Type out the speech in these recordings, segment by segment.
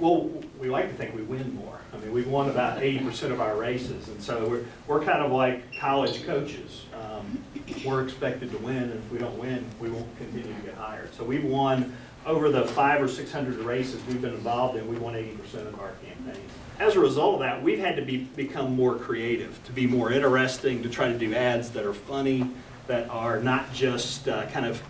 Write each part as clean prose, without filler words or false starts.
Well, we like to think we win more. I mean, we've won about 80% of our races, and so we're kind of like college coaches. We're expected to win, and if we don't win, we won't continue to get hired. So we've won over the 500 or 600 races we've been involved in. We won 80% of our campaigns. As a result of that, we've had to become more creative, to be more interesting, to try to do ads that are funny, that are not just kind of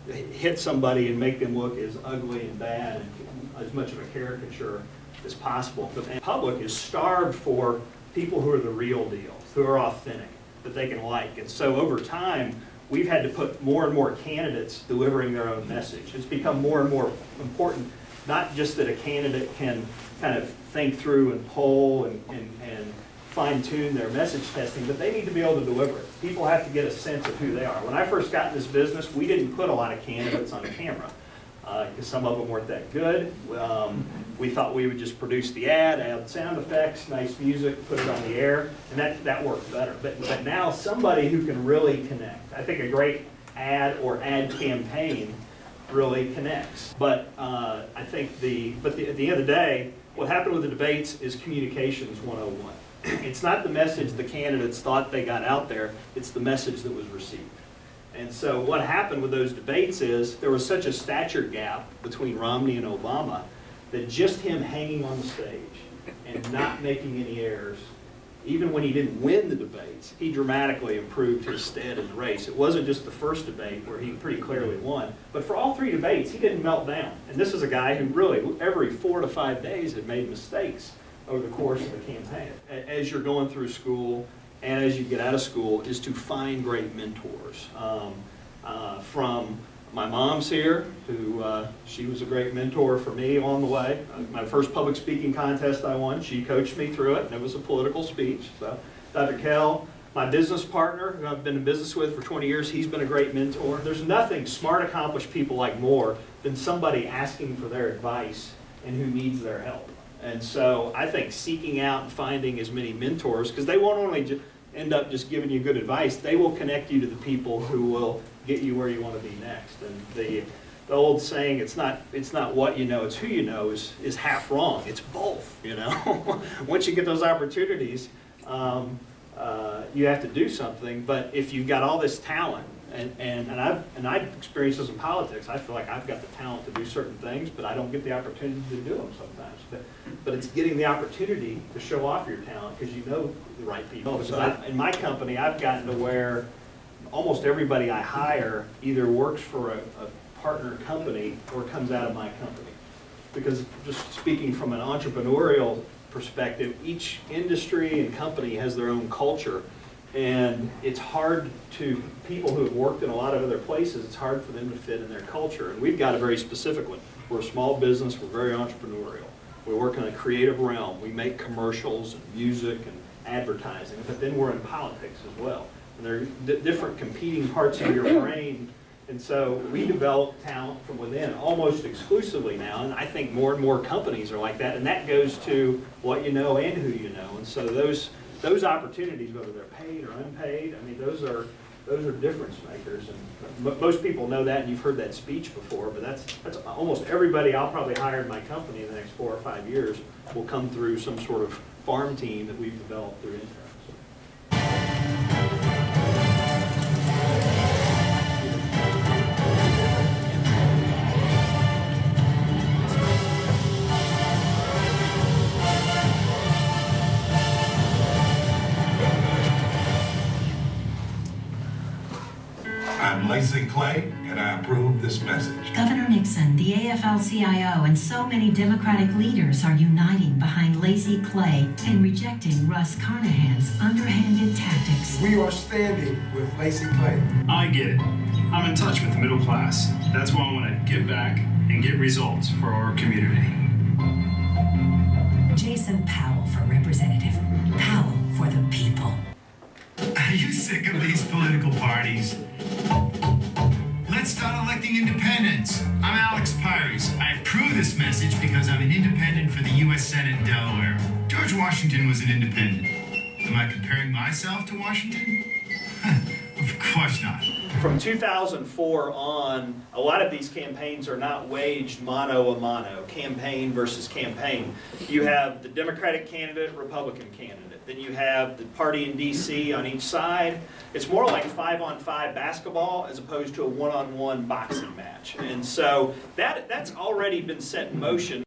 hit somebody and make them look as ugly and bad and as much of a caricature as possible. But the public is starved for people who are the real deal, who are authentic, that they can like. And so over time, we've had to put more and more candidates delivering their own message. It's become more and more important, not just that a candidate can kind of think through and poll and fine-tune their message testing, but they need to be able to deliver it. People have to get a sense of who they are. When I first got in this business, we didn't put a lot of candidates on camera because some of them weren't that good. We thought we would just produce the ad, add sound effects, nice music, put it on the air, and that worked better. But now somebody who can really connect. I think a great ad or ad campaign really connects. But I think at the end of the day, what happened with the debates is communications 101. It's not the message the candidates thought they got out there, it's the message that was received. And so what happened with those debates is there was such a stature gap between Romney and Obama that just him hanging on the stage and not making any errors, even when he didn't win the debates, he dramatically improved his stead in the race. It wasn't just the first debate where he pretty clearly won, but for all three debates, he didn't melt down. And this is a guy who really, every 4 to 5 days, had made mistakes over the course of the campaign. As you're going through school and as you get out of school, is to find great mentors. From my mom's here, who she was a great mentor for me along the way. My first public speaking contest I won, she coached me through it, and it was a political speech. So Dr. Kell, my business partner, who I've been in business with for 20 years, he's been a great mentor. There's nothing smart, accomplished people like more than somebody asking for their advice and who needs their help. And so I think seeking out and finding as many mentors, because they won't only end up just giving you good advice, they will connect you to the people who will get you where you want to be next. And the old saying, it's not what you know, it's who you know, is half wrong. It's both, you know. Once you get those opportunities, you have to do something. But if you've got all this talent, and I've experienced this in politics, I feel like I've got the talent to do certain things, but I don't get the opportunity to do them sometimes. But it's getting the opportunity to show off your talent because you know the right people. Because in my company, I've gotten to where almost everybody I hire either works for a partner company or comes out of my company. Because just speaking from an entrepreneurial perspective, each industry and company has their own culture. And it's hard to, people who have worked in a lot of other places, it's hard for them to fit in their culture. And we've got a very specific one. We're a small business, we're very entrepreneurial. We work in a creative realm. We make commercials and music and advertising, but then we're in politics as well. And there are different competing parts of your brain. And so we develop talent from within almost exclusively now. And I think more and more companies are like that. And that goes to what you know and who you know. And so those opportunities, whether they're paid or unpaid, I mean, those are difference makers. And most people know that, and you've heard that speech before, but that's almost everybody I'll probably hire in my company in the next 4 or 5 years will come through some sort of farm team that we've developed through interns. I'm Lacey Clay, and I approve this message. Governor Nixon, the AFL-CIO, and so many Democratic leaders are uniting behind Lacey Clay and rejecting Russ Carnahan's underhanded tactics. We are standing with Lacey Clay. I get it. I'm in touch with the middle class. That's why I want to give back and get results for our community. Jason Powell for representative. Powell for the people. Are you sick of these political parties? Let's start electing independents. I'm Alex Pires. I approve this message because I'm an independent for the U.S. Senate in Delaware. George Washington was an independent. Am I comparing myself to Washington? Of course not. from 2004 on, a lot of these campaigns are not waged mano a mano, campaign versus campaign. You have the Democratic candidate, Republican candidate. Then you have the party in DC on each side. It's more like 5-on-5 basketball as opposed to a 1-on-1 boxing match. And so that's already been set in motion.